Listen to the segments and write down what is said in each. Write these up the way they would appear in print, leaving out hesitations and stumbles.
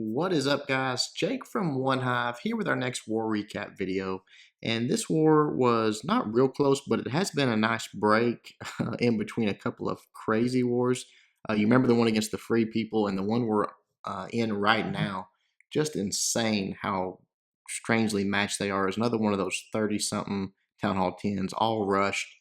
What is up, guys? Jake from OneHive here with our next war recap video. And this war was not real close, but it has been a nice break in between a couple of crazy wars. You remember the one against the free people and the one we're in right now. Just insane how strangely matched they are. It's another one of those 30-something Town Hall 10s, all rushed.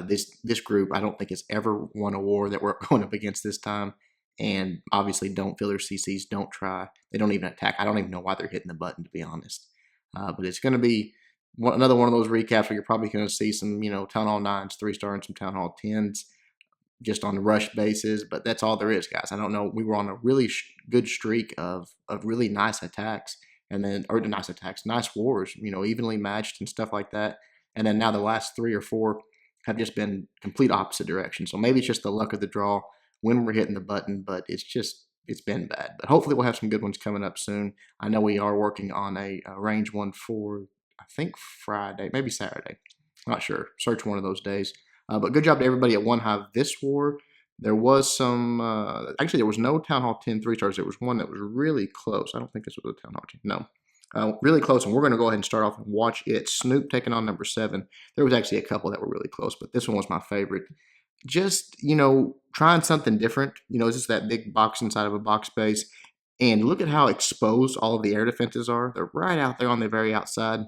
This group, I don't think has ever won a war that we're going up against this time, and obviously don't fill their CCs, don't try. They don't even attack. I don't even know why they're hitting the button, to be honest. But it's going to be another one of those recaps where you're probably going to see some, Town Hall 9s, 3-star, and some Town Hall 10s just on the rush basis. But that's all there is, guys. I don't know. We were on a really good streak of really nice attacks, and then, or nice attacks, nice wars, evenly matched and stuff like that. And then now the last 3 or 4 have just been complete opposite direction. So maybe it's just the luck of the draw when we're hitting the button, but it's been bad. But hopefully we'll have some good ones coming up soon. I know we are working on a range one for, I think, Friday, maybe Saturday. Not sure. Search one of those days. But good job to everybody at OneHive this war. There was some, actually there was no Town Hall 10 3-stars. There was one that was really close. I don't think this was a Town Hall 10. No. Really close, and we're going to go ahead and start off and watch it. Snoop taking on number 7. There was actually a couple that were really close, but this one was my favorite. Just, trying something different. It's just that big box inside of a box base. And look at how exposed all of the air defenses are. They're right out there on the very outside.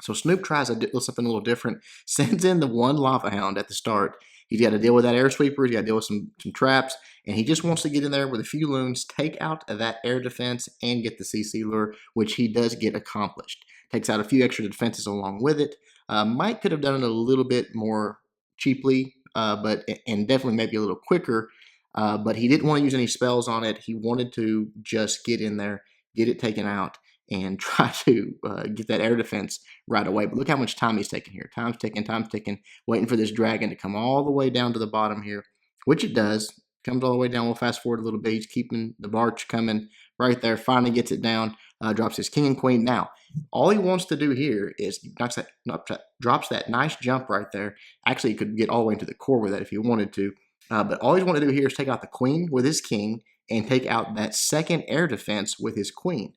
So Snoop tries to do something a little different. Sends in the one lava hound at the start. He's got to deal with that air sweeper. He's got to deal with some traps. And he just wants to get in there with a few loons, take out that air defense, and get the CC lure, which he does get accomplished. Takes out a few extra defenses along with it. Mike could have done it a little bit more cheaply, and definitely maybe a little quicker. But he didn't want to use any spells on it. He wanted to just get in there, get it taken out, and try to get that air defense right away. But look how much time he's taking here. Time's ticking, waiting for this dragon to come all the way down to the bottom here, which it does. Comes all the way down. We'll fast forward a little bit. He's keeping the barge coming right there. Finally gets it down. Drops his king and queen. Now, all he wants to do here is drops that nice jump right there. Actually, he could get all the way into the core with that if he wanted to. But all he's want to do here is take out the queen with his king and take out that second air defense with his queen.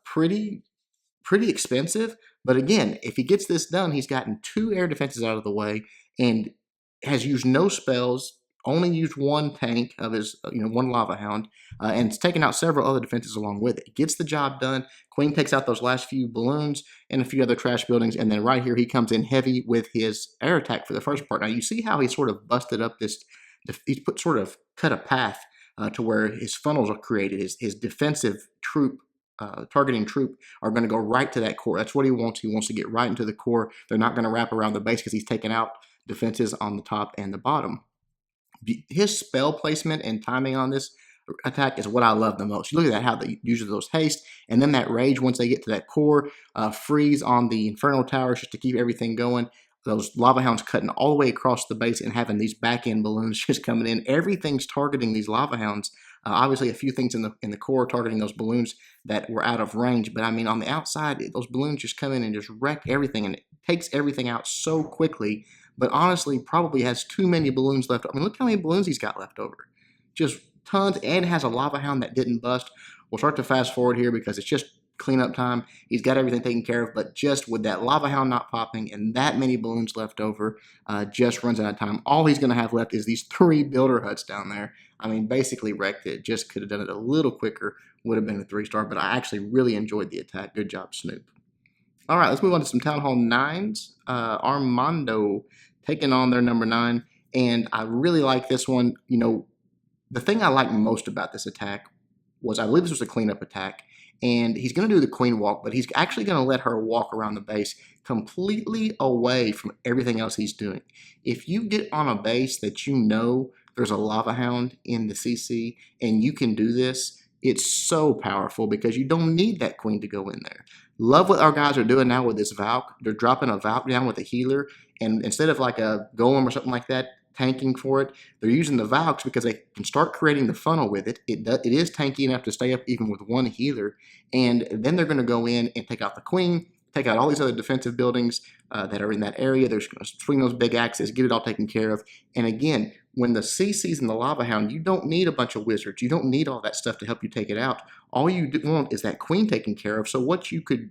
Pretty expensive. But again, if he gets this done, he's gotten 2 air defenses out of the way and has used no spells. Only used 1 tank of his, 1 lava hound, and it's taken out several other defenses along with it. Gets the job done. Queen takes out those last few balloons and a few other trash buildings, and then right here he comes in heavy with his air attack for the first part. Now you see how he sort of busted up this. He's cut a path to where his funnels are created. His defensive troop. Targeting troop are going to go right to that core. That's what he wants. He wants to get right into the core. They're not going to wrap around the base because he's taken out defenses on the top and the bottom. His spell placement and timing on this attack is what I love the most. You look at that, how they use those haste, and then that rage once they get to that core, freeze on the inferno towers just to keep everything going. Those lava hounds cutting all the way across the base and having these back end balloons just coming in. Everything's targeting these lava hounds. Obviously, a few things in the core targeting those balloons that were out of range. But I mean, on the outside, those balloons just come in and just wreck everything, and it takes everything out so quickly. But honestly, probably has too many balloons left. I mean, look how many balloons he's got left over. Just tons, and has a lava hound that didn't bust. We'll start to fast forward here because it's just cleanup time. He's got everything taken care of, but just with that lava hound not popping and that many balloons left over, just runs out of time. All he's going to have left is these 3 builder huts down there. I mean, basically wrecked it. Just could have done it a little quicker. Would have been a 3-star, but I actually really enjoyed the attack. Good job, Snoop. All right, let's move on to some Town Hall 9s. Armando taking on their number 9, and I really like this one. The thing I like most about this attack was, I believe this was a cleanup attack, and he's going to do the queen walk, but he's actually going to let her walk around the base completely away from everything else he's doing. If you get on a base that there's a lava hound in the CC and you can do this, it's so powerful because you don't need that queen to go in there. Love what our guys are doing now with this Valk. They're dropping a Valk down with a healer, and instead of like a golem or something like that, tanking for it, they're using the Valks because they can start creating the funnel with it. It is tanky enough to stay up even with 1 healer, and then they're going to go in and take out the queen take out all these other defensive buildings that are in that area. They're just going to swing those big axes, get it all taken care of. And again, when the CC's in the Lava Hound, you don't need a bunch of wizards. You don't need all that stuff to help you take it out. All you want is that queen taken care of. So what you could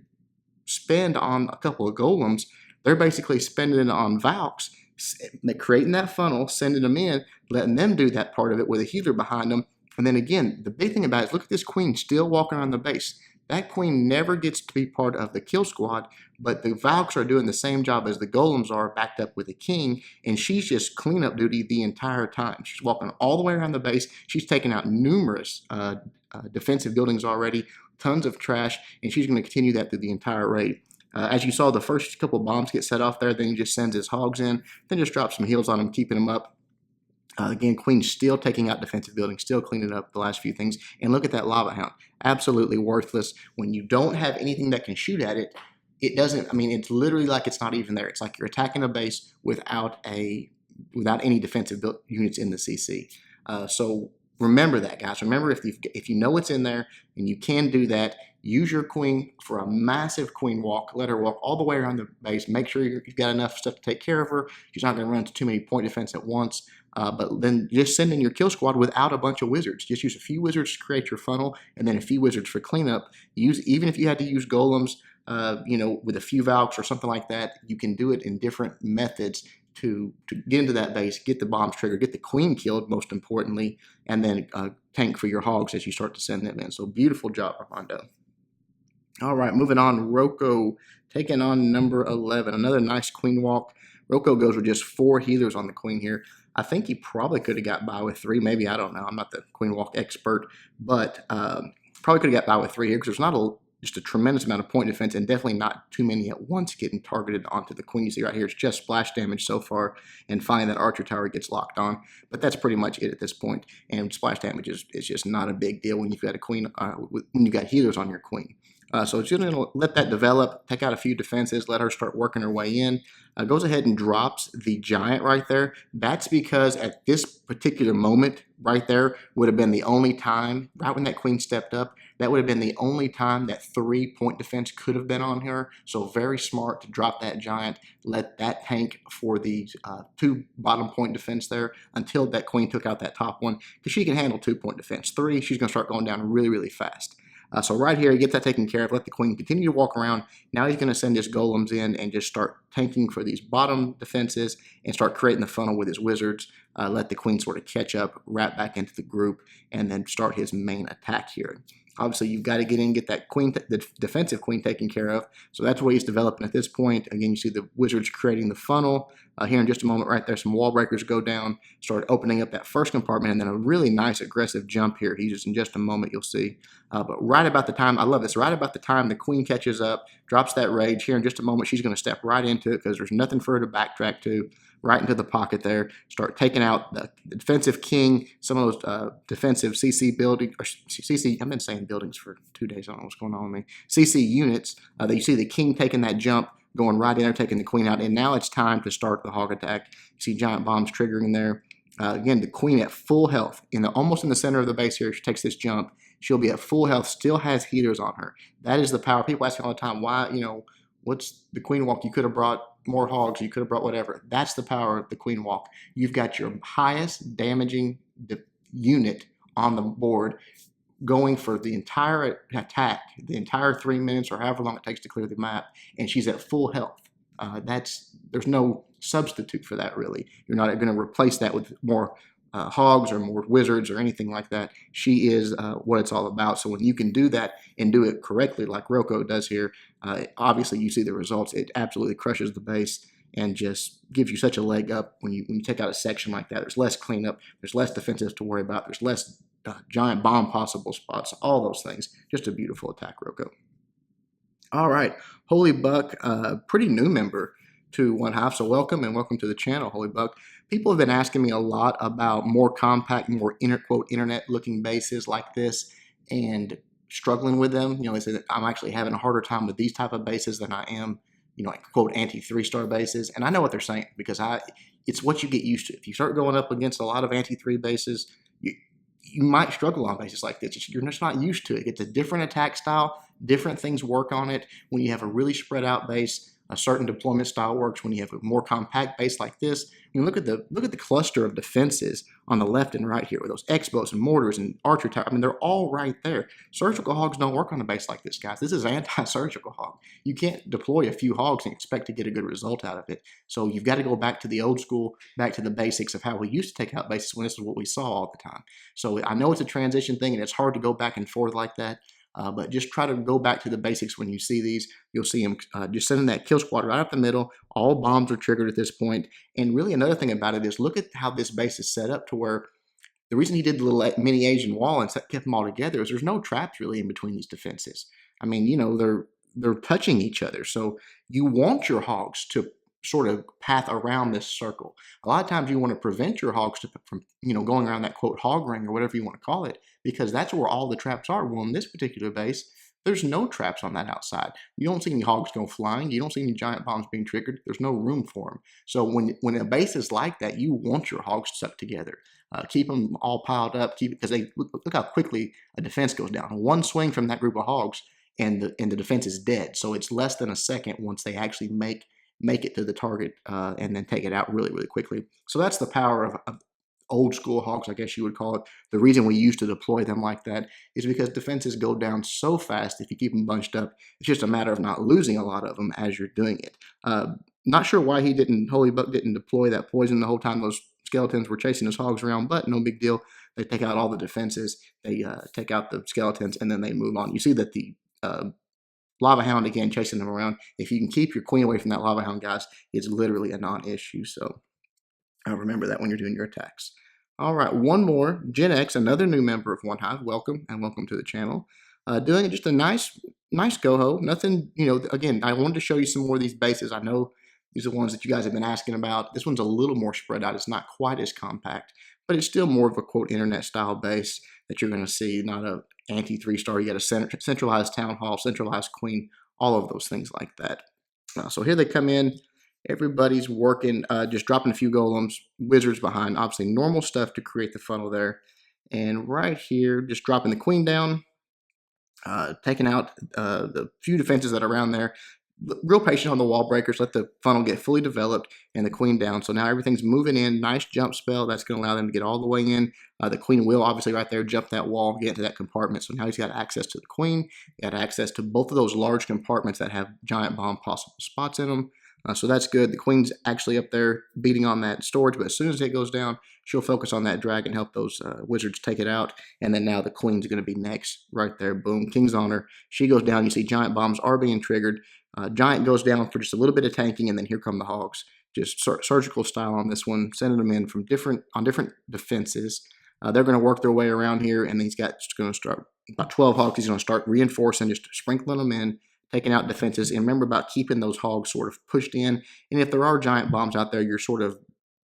spend on a couple of golems, they're basically spending it on Valks, creating that funnel, sending them in, letting them do that part of it with a healer behind them. And then again, the big thing about it is look at this queen still walking around the base. That queen never gets to be part of the kill squad, but the Valks are doing the same job as the golems are, backed up with the king, and she's just cleanup duty the entire time. She's walking all the way around the base. She's taken out numerous defensive buildings already, tons of trash, and she's going to continue that through the entire raid. As you saw, the first couple bombs get set off there, then he just sends his hogs in, then just drops some heals on them, keeping them up. Again, Queen's still taking out defensive buildings, still cleaning up the last few things. And look at that Lava Hound. Absolutely worthless. When you don't have anything that can shoot at it, it doesn't, I mean, it's literally like it's not even there. It's like you're attacking a base without any defensive units in the CC. So remember that, guys. Remember, if you know it's in there and you can do that, use your queen for a massive queen walk. Let her walk all the way around the base. Make sure you've got enough stuff to take care of her. She's not going to run into too many point defense at once. But then just send in your kill squad without a bunch of wizards. Just use a few wizards to create your funnel, and then a few wizards for cleanup. Even if you had to use golems, with a few Valks or something like that, you can do it in different methods to get into that base, get the bombs triggered, get the queen killed, most importantly, and then tank for your hogs as you start to send them in. So beautiful job, Armando. All right, moving on. Roko taking on number 11. Another nice queen walk. Roko goes with just 4 healers on the queen here. I think he probably could have got by with 3, maybe. I don't know. I'm not the queen walk expert, but probably could have got by with 3 here because there's not just a tremendous amount of point defense and definitely not too many at once getting targeted onto the queen. You see right here, it's just splash damage so far, and finally that archer tower gets locked on. But that's pretty much it at this point. And splash damage is just not a big deal when you've got a queen, when you've got healers on your queen. So it's going to let that develop, take out a few defenses, let her start working her way in. Goes ahead and drops the giant right there. That's because at this particular moment right there would have been the only time, right when that queen stepped up, that would have been the only time that 3-point defense could have been on her. So very smart to drop that giant, let that tank for the 2 bottom point defense there until that queen took out that top one, because she can handle 2-point defense. 3, she's going to start going down really, really fast. So right here, get that taken care of. Let the queen continue to walk around. Now he's going to send his golems in and just start tanking for these bottom defenses and start creating the funnel with his wizards. Let the queen sort of catch up, wrap back into the group, and then start his main attack here. Obviously, you've got to get in, get that queen, the defensive queen taken care of. So that's what he's developing at this point. Again, you see the wizards creating the funnel. Here in just a moment right there, some wall breakers go down, start opening up that first compartment, and then a really nice aggressive jump here. He's in just a moment, you'll see. But right about the time, I love this, right about the time the queen catches up, drops that rage, here in just a moment, she's going to step right into it because there's nothing for her to backtrack to. Right into the pocket there, start taking out the defensive king, some of those defensive CC building, or CC, I've been saying buildings for 2 days, I don't know what's going on with me, CC units. That you see the king taking that jump, going right in there, taking the queen out, and now it's time to start the hog attack. You see giant bombs triggering there. Again, the queen at full health, almost in the center of the base here, she takes this jump, she'll be at full health, still has healers on her. That is the power. People ask me all the time, why, what's the queen walk? You could have brought more hogs, you could have brought whatever. That's the power of the queen walk. You've got your highest damaging unit on the board going for the entire attack, the entire 3 minutes or however long it takes to clear the map, and she's at full health. There's no substitute for that, really. You're not going to replace that with more hogs or more wizards or anything like that. She is what it's all about. So when you can do that and do it correctly like Roko does here, obviously you see the results. It absolutely crushes the base and just gives you such a leg up when you take out a section like that. There's less cleanup, there's less defenses to worry about, there's less giant bomb possible spots, all those things. Just a beautiful attack, Roko. All right, Holy Buck, pretty new member to OneHive, so welcome and welcome to the channel, Holy Buck. People have been asking me a lot about more compact, more quote internet-looking bases like this, and struggling with them. They say that I'm actually having a harder time with these type of bases than I am, like quote anti-3-star bases. And I know what they're saying because it's what you get used to. If you start going up against a lot of anti-3 bases, you might struggle on bases like this. You're just not used to it. It's a different attack style, different things work on it. When you have a really spread out base, a certain deployment style works. When you have a more compact base like this, I mean, look at the cluster of defenses on the left and right here with those X-bows and mortars and archer towers. I mean, they're all right there. Surgical hogs don't work on a base like this, guys. This is anti-surgical hog. You can't deploy a few hogs and expect to get a good result out of it. So you've got to go back to the old school, back to the basics of how we used to take out bases when this is what we saw all the time. So I know it's a transition thing and it's hard to go back and forth like that. But just try to go back to the basics when you see these. You'll see them just sending that kill squad right up the middle. All bombs are triggered at this point. And really another thing about it is look at how this base is set up to where the reason he did the little mini Asian wall and kept them all together is there's no traps really in between these defenses. I mean, you know, they're touching each other. So you want your hogs to sort of path around this circle. A lot of times you want to prevent your hogs from, you know, going around that quote hog ring or whatever you want to call it, because that's where all the traps are. Well, in this particular base, there's no traps on that outside. You don't see any hogs go flying. You don't see any giant bombs being triggered. There's no room for them. So when a base is like that, you want your hogs stuck together. Keep them all piled up. Because they look how quickly a defense goes down. One swing from that group of hogs, and the defense is dead. So it's less than a second once they actually make it to the target and then take it out really, really quickly. So that's the power of old school hogs, I guess you would call it. The reason we used to deploy them like that is because defenses go down so fast if you keep them bunched up. It's just a matter of not losing a lot of them as you're doing it. Not sure why Holy Buck didn't deploy that poison the whole time those skeletons were chasing his hogs around, but no big deal. They take out all the defenses, they take out the skeletons, and then they move on. You see that the Lava Hound, again, chasing them around. If you can keep your queen away from that Lava Hound, guys, it's literally a non-issue. So remember that when you're doing your attacks. All right, one more. Gen X, another new member of OneHive. Welcome, and welcome to the channel. Doing just a nice GoHo. Nothing, you know, again, I wanted to show you some more of these bases. I know these are ones that you guys have been asking about. This one's a little more spread out. It's not quite as compact, but it's still more of a, quote, internet-style base that you're going to see, not a anti-3-star. You got a centralized town hall, centralized queen, all of those things like that. So here they come in. Everybody's working, just dropping a few golems, wizards behind, obviously normal stuff to create the funnel there. And right here, just dropping the queen down, taking out the few defenses that are around there. Real patient on the wall breakers, let the funnel get fully developed and the queen down. So now everything's moving in. Nice jump spell. That's going to allow them to get all the way in. The queen will obviously right there jump that wall, get into that compartment. So now he's got access to the queen. He got access to both of those large compartments that have giant bomb possible spots in them. So that's good. The queen's actually up there beating on that storage, but as soon as it goes down, she'll focus on that dragon, help those wizards take it out. And then now the queen's going to be next right there. Boom. King's on her. She goes down. You see giant bombs are being triggered. Giant goes down for just a little bit of tanking, and then here come the hogs. Just surgical style on this one, sending them in from different defenses. They're going to work their way around here, and he's got just going to start about 12 hogs. He's going to start reinforcing, just sprinkling them in, taking out defenses. And remember about keeping those hogs sort of pushed in. And if there are giant bombs out there, you're sort of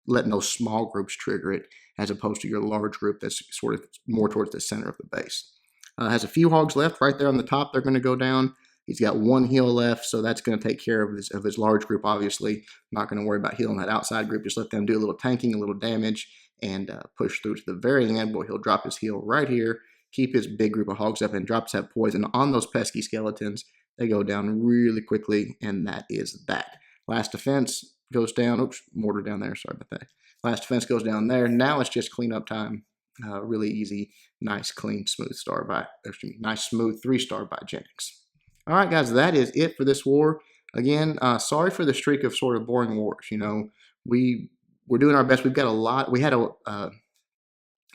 letting those small groups trigger it, as opposed to your large group that's sort of more towards the center of the base. Has a few hogs left right there on the top. They're going to go down. He's got one heal left, so that's going to take care of his large group, obviously. Not going to worry about healing that outside group. Just let them do a little tanking, a little damage, and push through to the very end where he'll drop his heal right here, keep his big group of hogs up, and drops that poison on those pesky skeletons. They go down really quickly, and that is that. Last defense goes down. Oops, mortar down there. Sorry about that. Last defense goes down there. Now it's just cleanup time. Really easy, nice, clean, smooth nice, smooth 3-star by Gen X. All right, guys, that is it for this war. Again, sorry for the streak of sort of boring wars. You know, we're doing our best. We've got a lot. We had a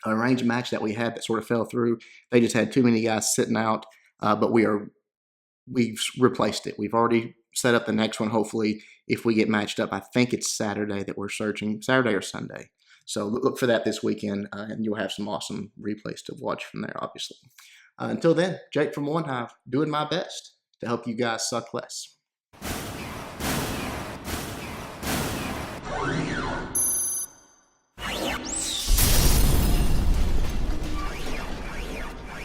arranged match that we had that sort of fell through. They just had too many guys sitting out, but we've replaced it. We've already set up the next one. Hopefully, if we get matched up, I think it's Saturday that we're searching, Saturday or Sunday. So look for that this weekend, and you'll have some awesome replays to watch from there, obviously. Until then, Jake from OneHive, doing my best to help you guys suck less.